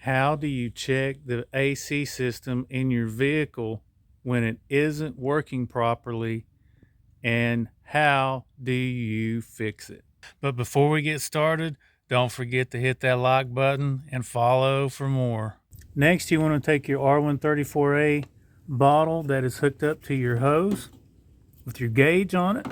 How do you check the AC system in your vehicle when it isn't working properly, and how do you fix it? But before we get started, don't forget to hit that like button and follow for more. Next, you want to take your R134A bottle that is hooked up to your hose with your gauge on it,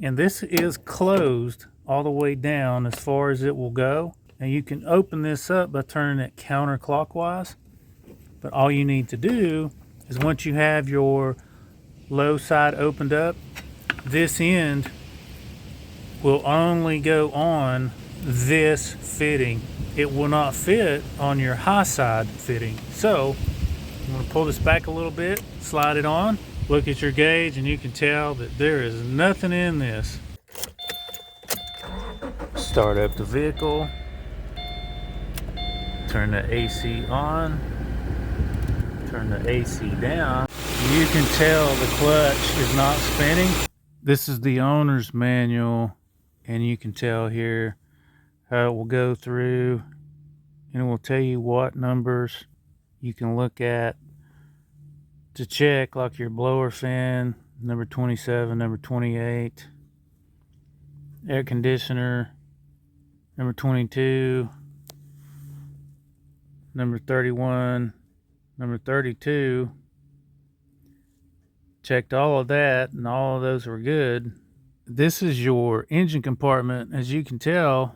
and this is closed all the way down as far as it will go. And you can open this up by turning it counterclockwise, but all you need to do is, once you have your low side opened up, this end will only go on this fitting. It will not fit on your high side fitting. So I'm going to pull this back a little bit, slide it on, look at your gauge, and you can tell that there is nothing in this. Start up the vehicle, turn the AC on, turn the AC down. You can tell the clutch is not spinning. This is the owner's manual, and you can tell here how it will go through, and it will tell you what numbers you can look at to check, like your blower fan, number 27, number 28, air conditioner, number 22, number 31, number 32. Checked all of that, and all of those were good. This is your engine compartment. As you can tell,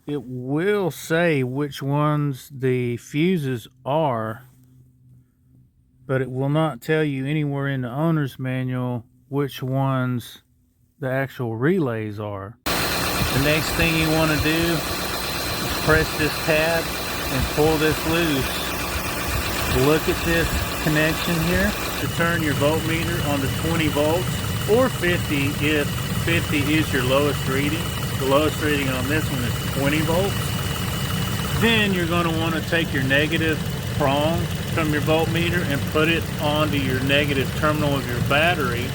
it will say which ones the fuses are, but it will not tell you anywhere in the owner's manual which ones the actual relays are. The next thing you want to do is press this tab and pull this loose. Look at this connection here to turn your voltmeter on to 20 volts or 50 if 50 is your lowest reading. The lowest reading on this one is 20 volts. Then you're going to want to take your negative prong from your voltmeter and put it onto your negative terminal of your battery.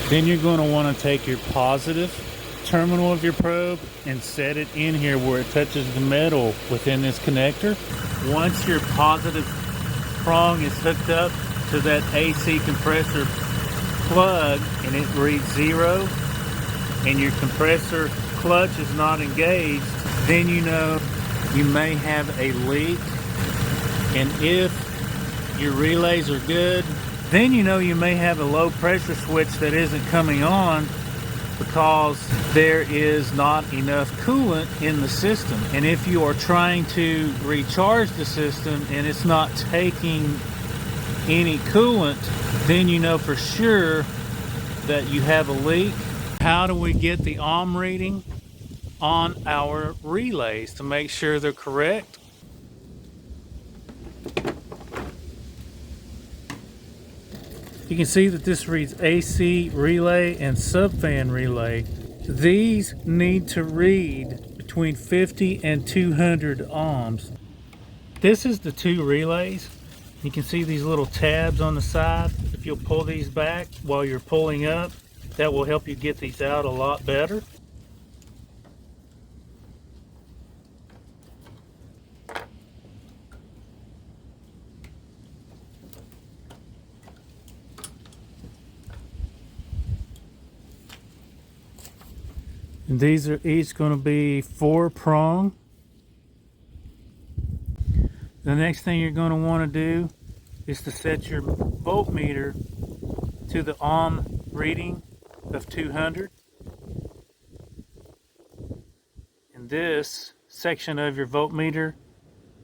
Then you're going to want to take your positive terminal of your probe and set it in here where it touches the metal within this connector. Once your positive prong is hooked up to that AC compressor plug and it reads 0 and your compressor clutch is not engaged, then you know you may have a leak. And if your relays are good, then you know you may have a low pressure switch that isn't coming on because there is not enough coolant in the system. And if you are trying to recharge the system and it's not taking any coolant, then you know for sure that you have a leak. How do we get the ohm reading on our relays to make sure they're correct? You can see that this reads AC relay and subfan relay. These need to read between 50 and 200 ohms. This is the two relays. You can see these little tabs on the side. If you'll pull these back while you're pulling up, that will help you get these out a lot better. And these are each going to be 4 prong. The next thing you're going to want to do is to set your voltmeter to the ohm reading of 200. In this section of your voltmeter,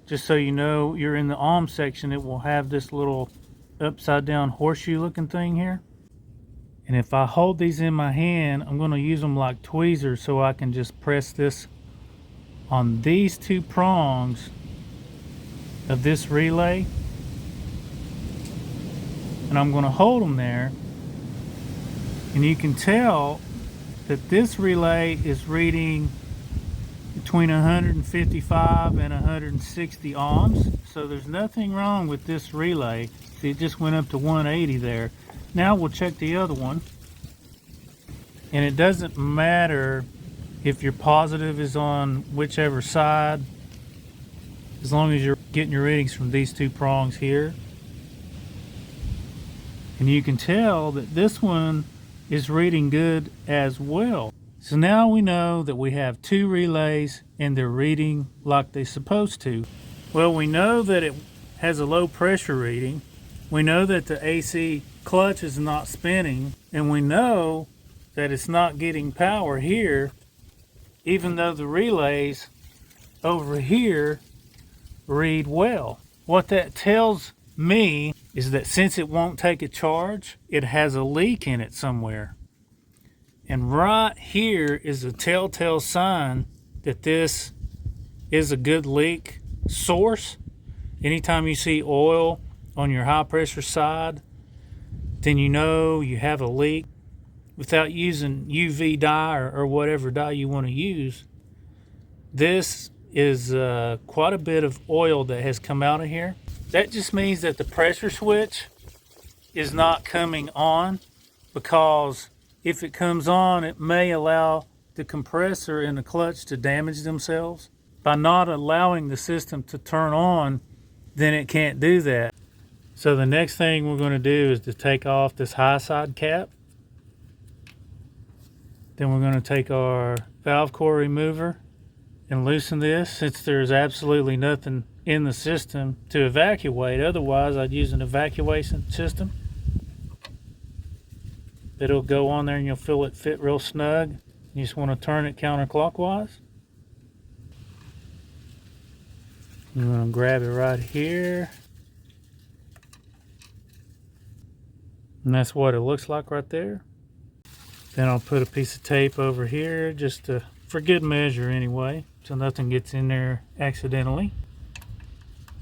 just so you know you're in the ohm section, it will have this little upside down horseshoe looking thing here. And if I hold these in my hand, I'm going to use them like tweezers so I can just press this on these 2 prongs of this relay. And I'm going to hold them there. And you can tell that this relay is reading between 155 and 160 ohms. So there's nothing wrong with this relay. See, it just went up to 180 there. Now we'll check the other one. And it doesn't matter if your positive is on whichever side. as long as you're getting your readings from these two prongs here. And you can tell that this one is reading good as well. So now we know that we have two relays and they're reading like they're supposed to. Well, we know that it has a low pressure reading. We know that the AC clutch is not spinning, and we know that it's not getting power here, even though the relays over here read well. What that tells me is that since it won't take a charge, it has a leak in it somewhere. And right here is a telltale sign that this is a good leak source. Anytime you see oil on your high pressure side, then you know you have a leak. Without using UV dye or whatever dye you want to use, this is quite a bit of oil that has come out of here. That just means that the pressure switch is not coming on, because if it comes on, it may allow the compressor and the clutch to damage themselves. By not allowing the system to turn on, then it can't do that. So the next thing we're going to do is to take off this high side cap. Then we're going to take our valve core remover and loosen this, since there's absolutely nothing in the system to evacuate. Otherwise, I'd use an evacuation system. It'll go on there and you'll feel it fit real snug. You just want to turn it counterclockwise. I'm going to grab it right here. And that's what it looks like right there. Then I'll put a piece of tape over here just for good measure anyway, so nothing gets in there accidentally.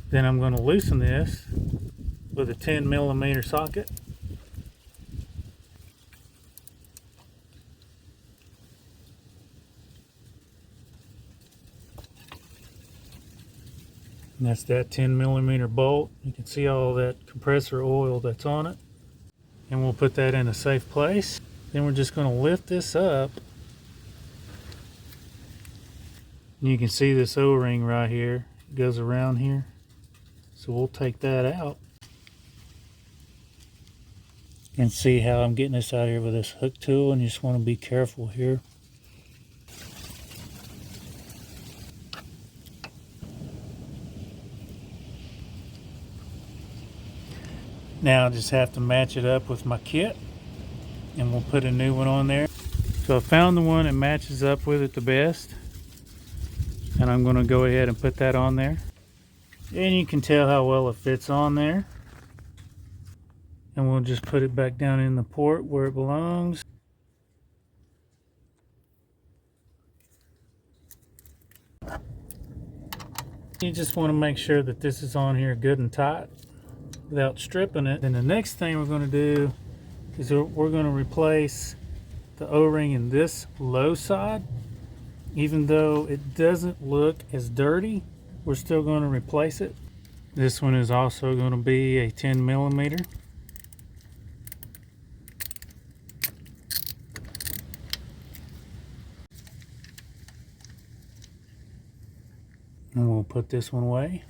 Then I'm going to loosen this with a 10mm socket. And that's that 10mm bolt. You can see all that compressor oil that's on it. And we'll put that in a safe place. Then we're just going to lift this up. And you can see this O-ring right here. It goes around here. So we'll take that out. And see how I'm getting this out here with this hook tool. And you just want to be careful here. Now I just have to match it up with my kit. And we'll put a new one on there. So I found the one that matches up with it the best, and I'm going to go ahead and put that on there. And you can tell how well it fits on there. And we'll just put it back down in the port where it belongs. You just want to make sure that this is on here good and tight without stripping it. And the next thing we're going to do is we're going to replace the O-ring in this low side. Even though it doesn't look as dirty, we're still going to replace it. This one is also going to be a 10mm. And we'll put this one away.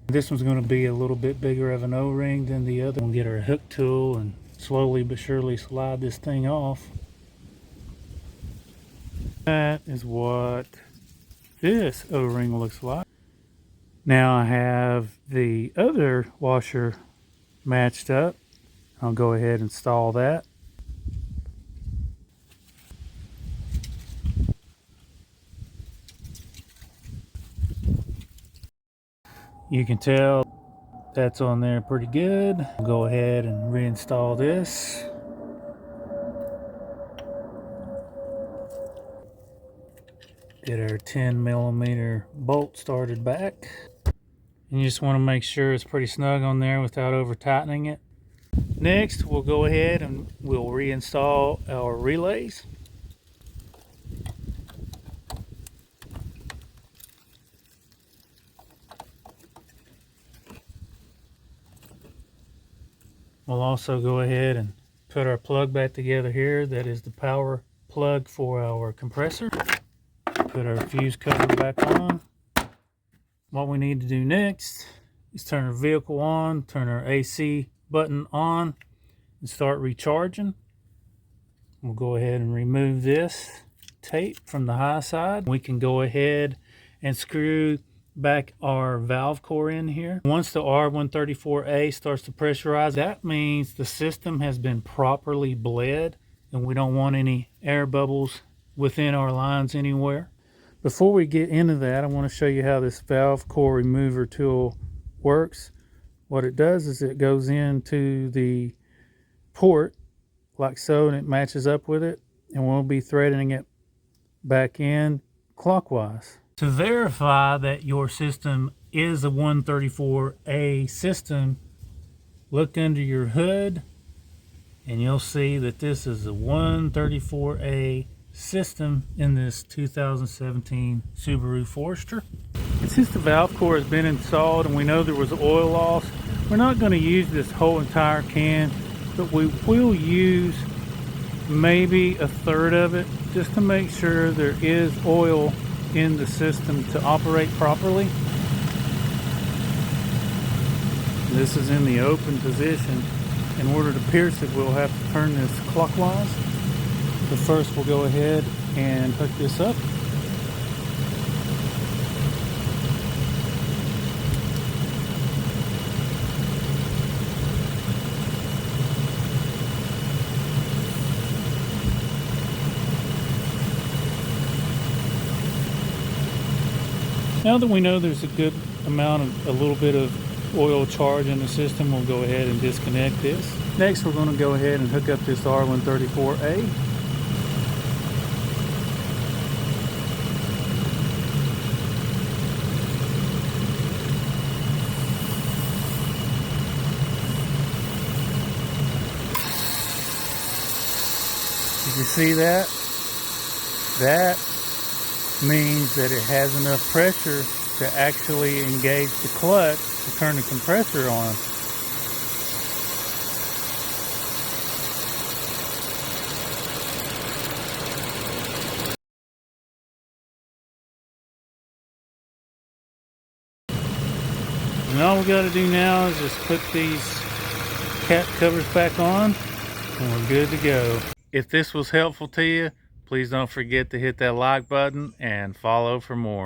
This one's going to be a little bit bigger of an O-ring than the other. We'll get our hook tool and slowly but surely slide this thing off. That is what this O-ring looks like. Now I have the other washer matched up. I'll go ahead and install that. You can tell that's on there pretty good. I'll go ahead and reinstall this. Get our 10mm bolt started back. And you just want to make sure it's pretty snug on there without over tightening it. Next, we'll go ahead and we'll reinstall our relays. We'll also go ahead and put our plug back together here. That is the power plug for our compressor. Put our fuse cover back on. What we need to do next is turn our vehicle on, turn our AC button on, and start recharging. We'll go ahead and remove this tape from the high side. We can go ahead and screw back our valve core in here. Once the R134A starts to pressurize, that means the system has been properly bled and we don't want any air bubbles within our lines anywhere. Before we get into that, I want to show you how this valve core remover tool works. What it does is it goes into the port like so, and it matches up with it, and we'll be threading it back in clockwise. To verify that your system is a 134A system, look under your hood and you'll see that this is a 134A system in this 2017 Subaru Forester. And since the valve core has been installed and we know there was oil loss, we're not going to use this whole entire can, but we will use maybe a third of it just to make sure there is oil in the system to operate properly. This is in the open position. In order to pierce it, we'll have to turn this clockwise. But first we'll go ahead and hook this up. Now that we know there's a good amount of a little bit of oil charge in the system, we'll go ahead and disconnect this. Next, we're going to go ahead and hook up this R134A. Did you see that? That means that it has enough pressure to actually engage the clutch to turn the compressor on. And all we got to do now is just put these cap covers back on and we're good to go. If this was helpful to you, please don't forget to hit that like button and follow for more.